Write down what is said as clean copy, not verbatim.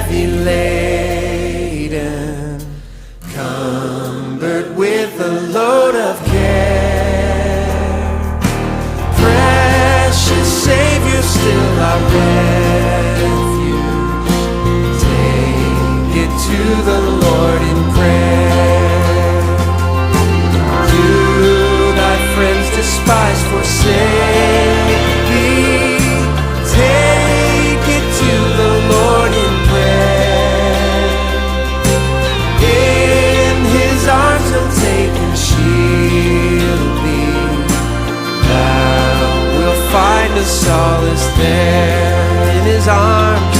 heavy laden, cumbered with a load of care. Precious Savior, still our refuge. Take it to the Lord in prayer. Do thy friends despise, forsake thee? Take it to the Lord in prayer. In his arms he'll take and shield thee. Thou wilt find a solace there in his arms.